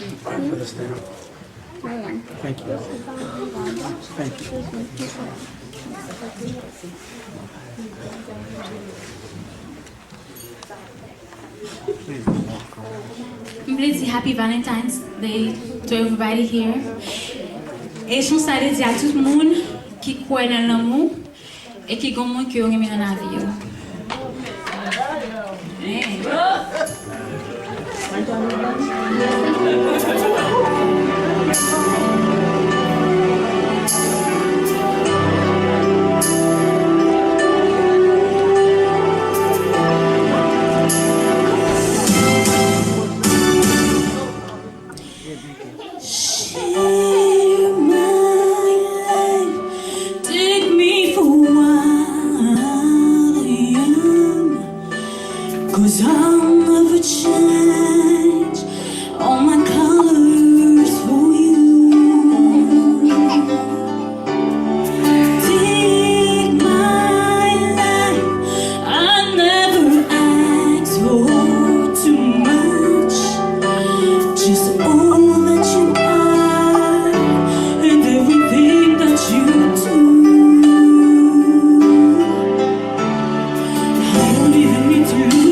Understand. Thank you. Thank you. I'm going to say Happy Valentine's Day to everybody here. Et je suis allée dire à tout le monde qui croit dans l'amour et qui comprend que on est dans la vie. Cause I'll never change all my colors for you. Take my life, I never ask for too much. Just all that you are and everything that you do. I don't even need to lose